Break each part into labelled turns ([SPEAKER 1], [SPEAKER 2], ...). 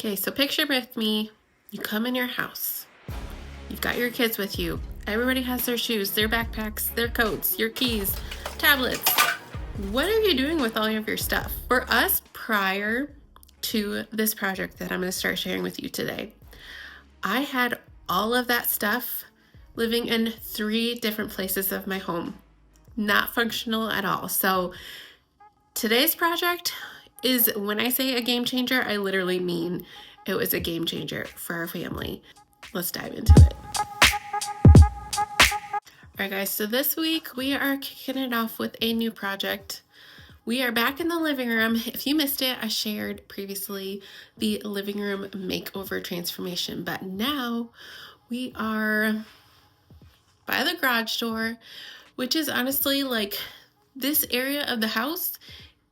[SPEAKER 1] Okay, so picture with me, you come in your house. You've got your kids with you. Everybody has their shoes, their backpacks, their coats, your keys, tablets. What are you doing with all of your stuff? For us, prior to this project that I'm going to start sharing with you today, I had all of that stuff living in 3 different places of my home. Not functional at all. So today's project is, when I say a game changer, I literally mean it was a game changer for our family. Let's dive into it. All right, guys, so this week we are kicking it off with a new project. We are back in the living room. If you missed it, I shared previously the living room makeover transformation, but now we are by the garage door, which is honestly like this area of the house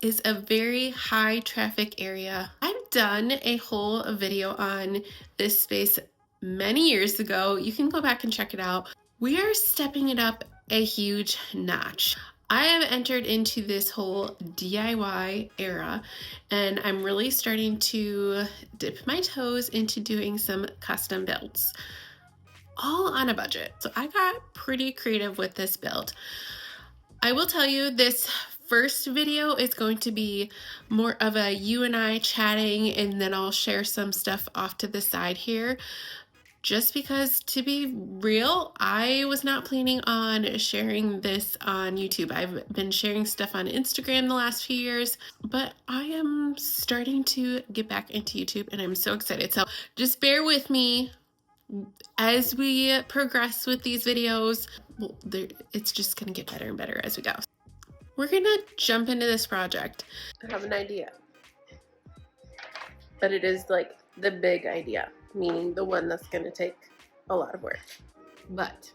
[SPEAKER 1] is a very high traffic area. I've done a whole video on this space many years ago. You can go back and check it out. We are stepping it up a huge notch. I have entered into this whole DIY era, and I'm really starting to dip my toes into doing some custom builds, all on a budget. So I got pretty creative with this build. I will tell you, this first video is going to be more of a you and I chatting, and then I'll share some stuff off to the side here. Just because, to be real, I was not planning on sharing this on YouTube. I've been sharing stuff on Instagram the last few years, but I am starting to get back into YouTube and I'm so excited. So just bear with me as we progress with these videos. Well, it's just gonna get better and better as we go. We're gonna jump into this project. I have an idea, but it is like the big idea, meaning the one that's going to take a lot of work, but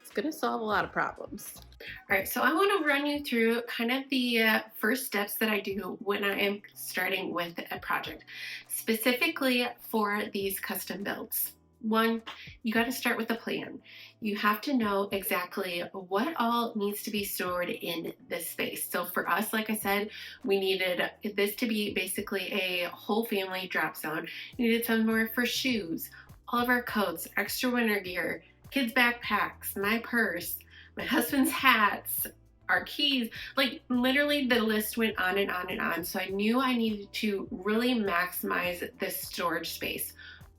[SPEAKER 1] it's going to solve a lot of problems. All right, so I want to run you through kind of the first steps that I do when I am starting with a project, specifically for these custom builds. 1, you got to start with a plan. You have to know exactly what all needs to be stored in this space. So for us, like I said, we needed this to be basically a whole family drop zone. We needed somewhere for shoes, all of our coats, extra winter gear, kids' backpacks, my purse, my husband's hats, our keys. Like literally the list went on and on and on. So I knew I needed to really maximize this storage space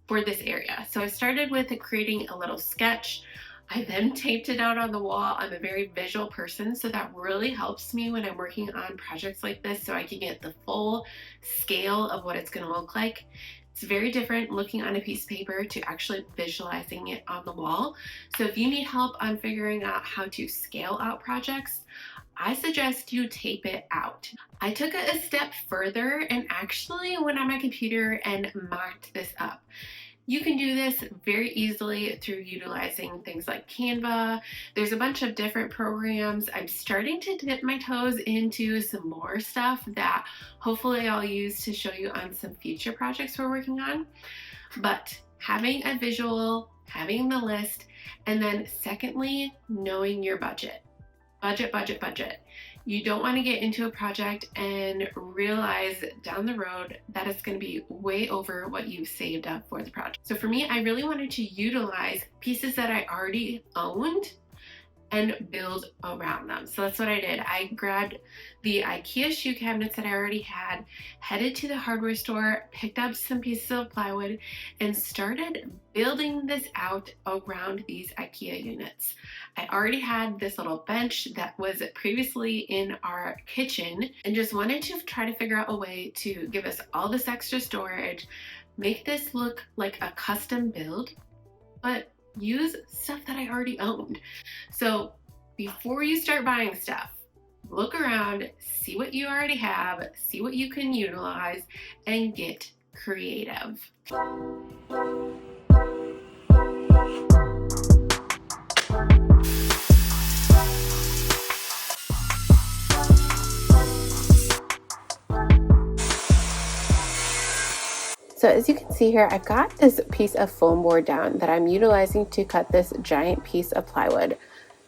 [SPEAKER 1] for this area. So I started with creating a little sketch. I then taped it out on the wall. I'm a very visual person, so that really helps me when I'm working on projects like this, so I can get the full scale of what it's going to look like. It's very different looking on a piece of paper to actually visualizing it on the wall. So if you need help on figuring out how to scale out projects, I suggest you tape it out. I took it a step further and actually went on my computer and mocked this up. You can do this very easily through utilizing things like Canva. There's a bunch of different programs. I'm starting to dip my toes into some more stuff that hopefully I'll use to show you on some future projects we're working on. But having a visual, having the list, and then secondly, knowing your budget. Budget. You don't want to get into a project and realize down the road that it's going to be way over what you've saved up for the project. So for me, I really wanted to utilize pieces that I already owned and build around them. So that's what I did. I grabbed the IKEA shoe cabinets that I already had, headed to the hardware store, picked up some pieces of plywood, and started building this out around these IKEA units. I already had this little bench that was previously in our kitchen and just wanted to try to figure out a way to give us all this extra storage, make this look like a custom build, but use stuff that I already owned. So before you start buying stuff, look around, see what you already have, see what you can utilize, and get creative. So as you can see here, I've got this piece of foam board down that I'm utilizing to cut this giant piece of plywood.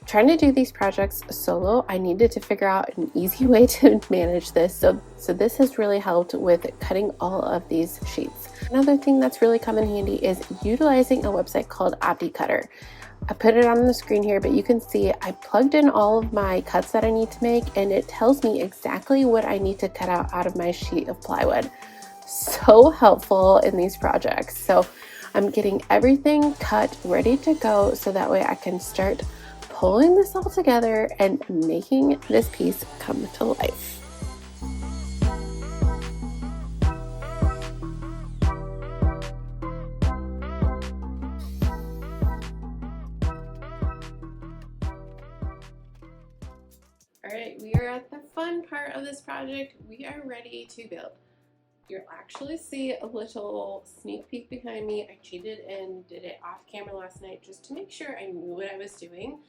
[SPEAKER 1] Trying to do these projects solo, I needed to figure out an easy way to manage this. So this has really helped with cutting all of these sheets. Another thing that's really come in handy is utilizing a website called declutter. I put it on the screen here, but you can see I plugged in all of my cuts that I need to make, and it tells me exactly what I need to cut out of my sheet of plywood. So helpful in these projects. So I'm getting everything cut, ready to go, so that way I can start pulling this all together and making this piece come to life. All right, we are at the fun part of this project. We are ready to build. You'll actually see a little sneak peek behind me. I cheated and did it off camera last night just to make sure I knew what I was doing.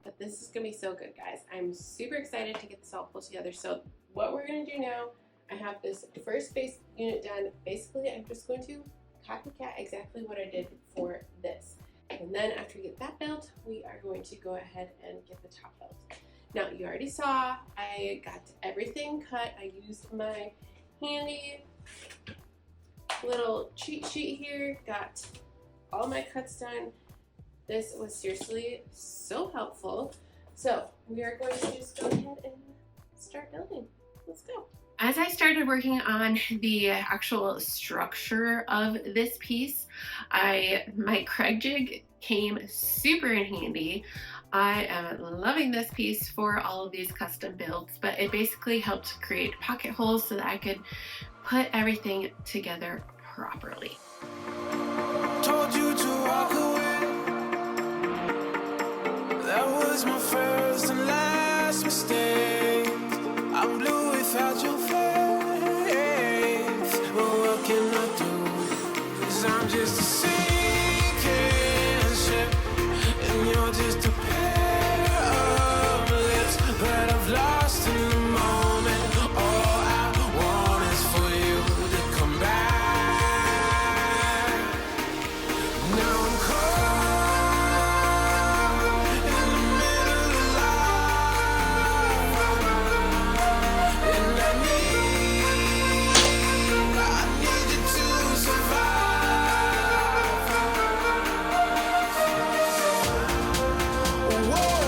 [SPEAKER 1] But this is gonna be so good, guys. I'm super excited to get this all pulled together. So what we're gonna do now, I have this first base unit done. Basically, I'm just going to copycat exactly what I did for this. And then after we get that built, we are going to go ahead and get the top built. Now, you already saw I got everything cut. I used my handy little cheat sheet here, got all my cuts done. This was seriously so helpful. So we are going to just go ahead and start building. Let's go. As I started working on the actual structure of this piece, my Craig jig came super in handy. I am loving this piece for all of these custom builds, but it basically helped create pocket holes so that I could put everything together properly. Told you to walk away. That was my first and last mistake. I'm blue without your face. But what can I do? 'Cause I'm just a sinking ship, and you're just a pair of lips that I've lost in the moment. All I want is for you to come back. Now I'm caught in the middle of life, and I need you to survive. Whoa,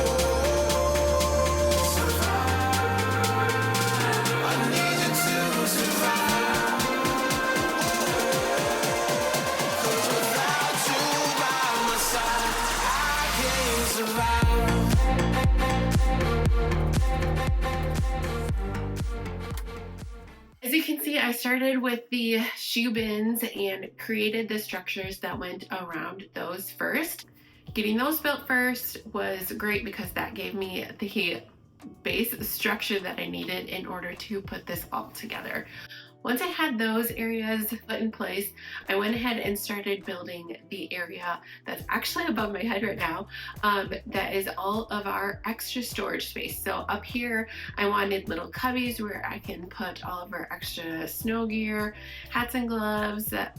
[SPEAKER 1] I need you to survive. 'Cause without you by my side, I can't survive. As you can see, I started with the shoe bins and created the structures that went around those first. Getting those built first was great because that gave me the base structure that I needed in order to put this all together. Once I had those areas put in place, I went ahead and started building the area that's actually above my head right now. That is all of our extra storage space. So up here, I wanted little cubbies where I can put all of our extra snow gear, hats and gloves. That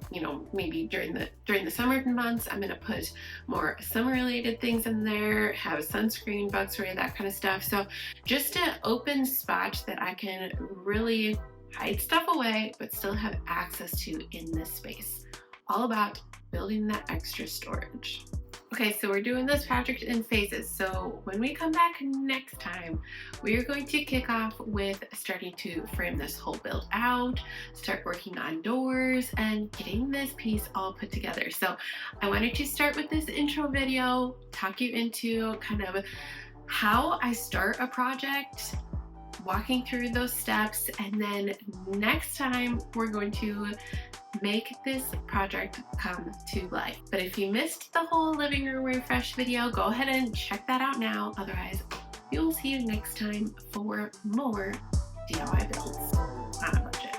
[SPEAKER 1] you know, maybe during the summer months, I'm gonna put more summer-related things in there. Have sunscreen, bug spray, that kind of stuff. So just an open spot that I can really hide stuff away but still have access to in this space. All about building that extra storage. Okay, so we're doing this project in phases. So when we come back next time, we are going to kick off with starting to frame this whole build out, start working on doors, and getting this piece all put together. So I wanted to start with this intro video, talk you into kind of how I start a project, walking through those steps, and then next time we're going to make this project come to life. But if you missed the whole living room refresh video, go ahead and check that out now. Otherwise, we will see you next time for more DIY builds on a budget.